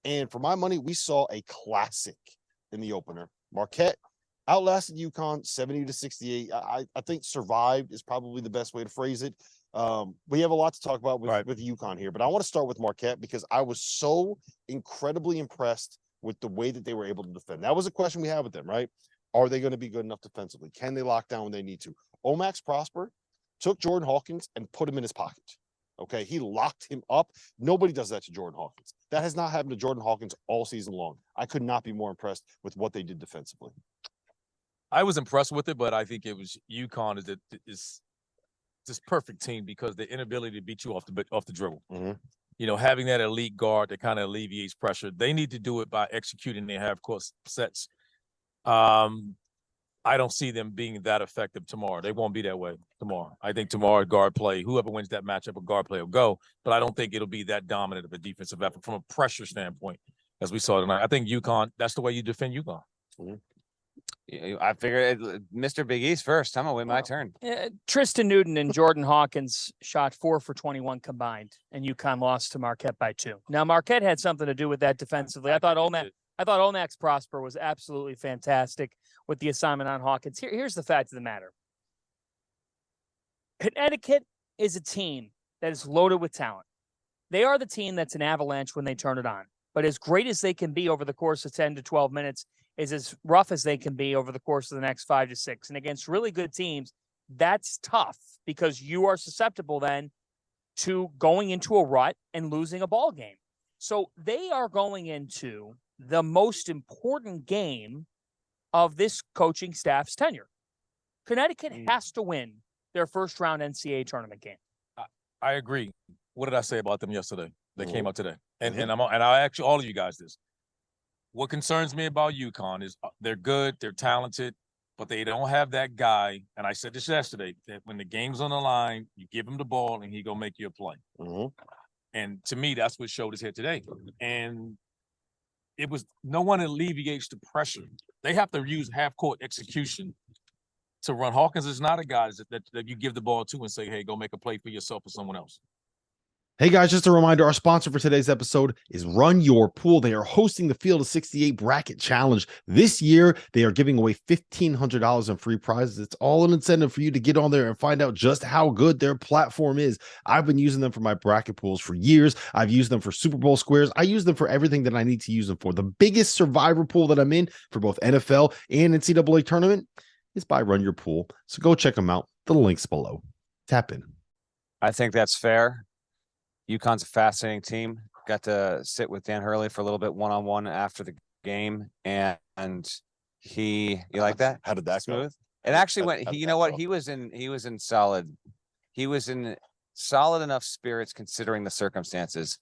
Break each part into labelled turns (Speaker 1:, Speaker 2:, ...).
Speaker 1: And for my money, we saw a classic in the opener. Marquette outlasted UConn 70-68. I think survived is probably the best way to phrase it. We have a lot to talk about with UConn here, but I want to start with Marquette because I was so incredibly impressed with the way that they were able to defend. That was a question we had with them, right? Are they going to be good enough defensively? Can they lock down when they need to? Omax Prosper took Jordan Hawkins and put him in his pocket. Okay, he locked him up. Nobody does that to Jordan Hawkins. That has not happened to Jordan Hawkins all season long. I could not be more impressed with what they did defensively.
Speaker 2: I was impressed with it, but I think it was UConn is this perfect team because the inability to beat you off the dribble.
Speaker 1: Mm-hmm.
Speaker 2: You know, having that elite guard that kind of alleviates pressure. They need to do it by executing their half-court sets. I don't see them being that effective tomorrow. They won't be that way tomorrow. I think tomorrow guard play, whoever wins that matchup, a guard play will go. But I don't think it'll be that dominant of a defensive effort from a pressure standpoint, as we saw tonight. I think UConn, that's the way you defend UConn.
Speaker 3: Mm-hmm. I figured Mr. Big East first. I'm going to win my turn.
Speaker 4: Tristan Newton and Jordan Hawkins shot 4 for 21 combined, and UConn lost to Marquette by 2. Now, Marquette had something to do with that defensively. I thought Omax Prosper was absolutely fantastic with the assignment on Hawkins. Here's the fact of the matter. Connecticut is a team that is loaded with talent. They are the team that's an avalanche when they turn it on. But as great as they can be over the course of 10 to 12 minutes is as rough as they can be over the course of the next 5 to 6. And against really good teams, that's tough because you are susceptible then to going into a rut and losing a ball game. So they are going into the most important game of this coaching staff's tenure. Connecticut has to win their first round NCAA tournament game.
Speaker 2: I agree. What did I say about them yesterday? They came out today. And I'll ask all of you guys this. What concerns me about UConn is they're good, they're talented, but they don't have that guy. And I said this yesterday, that when the game's on the line, you give him the ball and he gonna make you a play.
Speaker 1: Mm-hmm.
Speaker 2: And to me, that's what showed us here today. And it was no one alleviates the pressure. They have to use half-court execution to run. Hawkins is not a guy that you give the ball to and say, hey, go make a play for yourself or someone else.
Speaker 5: Hey guys, just a reminder, our sponsor for today's episode is Run Your Pool. They are hosting the Field of 68 Bracket Challenge. This year, they are giving away $1,500 in free prizes. It's all an incentive for you to get on there and find out just how good their platform is. I've been using them for my bracket pools for years. I've used them for Super Bowl squares. I use them for everything that I need to use them for. The biggest survivor pool that I'm in for both NFL and NCAA tournament is by Run Your Pool. So go check them out. The link's below. Tap in.
Speaker 3: I think that's fair. UConn's a fascinating team. Got to sit with Dan Hurley for a little bit one-on-one after the game, and you like that?
Speaker 1: How did that
Speaker 3: smooth? It actually went. You know what? He was in solid enough spirits considering the circumstances.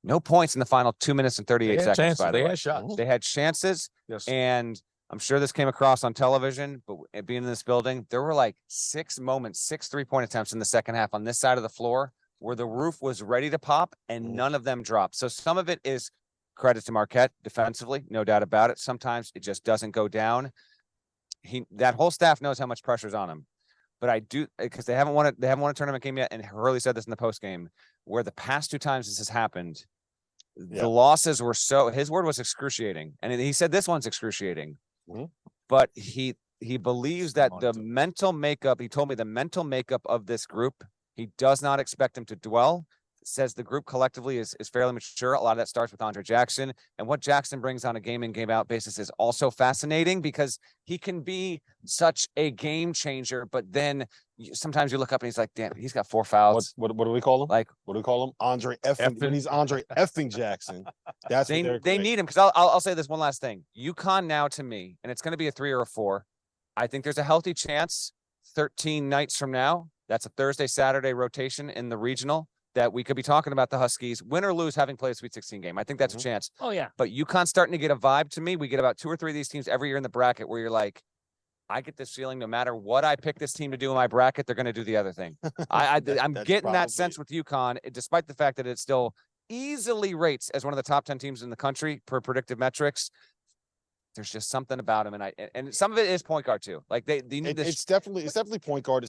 Speaker 3: No points in the final 2 minutes and 38 seconds. By the way,
Speaker 2: they had shots.
Speaker 3: They had chances,
Speaker 2: yes.
Speaker 3: And I'm sure this came across on television. But being in this building, there were like 6 3-point attempts in the second half on this side of the floor, where the roof was ready to pop and none of them dropped. So some of it is credit to Marquette defensively, no doubt about it. Sometimes it just doesn't go down. That whole staff knows how much pressure's on him. But I do, because they haven't won a tournament game yet, and Hurley said this in the post game, where the past 2 times this has happened, the losses were his word was excruciating. And he said this one's excruciating.
Speaker 1: Mm-hmm.
Speaker 3: But he believes that the mental makeup, he told me the mental makeup of this group, he does not expect him to dwell. Says the group collectively is fairly mature. A lot of that starts with Andre Jackson. And what Jackson brings on a game in, game out basis is also fascinating because he can be such a game changer. But then sometimes you look up and he's like, damn, he's got 4 fouls.
Speaker 1: What do we call him?
Speaker 3: Like,
Speaker 1: what do we call him? Andre effing. When he's Andre effing Jackson. That's
Speaker 3: they need him. Because I'll say this one last thing. UConn now, to me, and it's going to be a 3 or a 4. I think there's a healthy chance 13 nights from now, that's a Thursday, Saturday rotation in the regional, that we could be talking about the Huskies, win or lose, having played a Sweet 16 game. I think that's a chance.
Speaker 4: Oh, yeah.
Speaker 3: But UConn's starting to get a vibe to me. We get about 2 or 3 of these teams every year in the bracket where you're like, I get this feeling no matter what I pick this team to do in my bracket, they're going to do the other thing. I'm getting that sense with UConn, despite the fact that it still easily rates as one of the top 10 teams in the country per predictive metrics. There's just something about him, and some of it is point guard too. Like they need this.
Speaker 1: It's definitely point guard.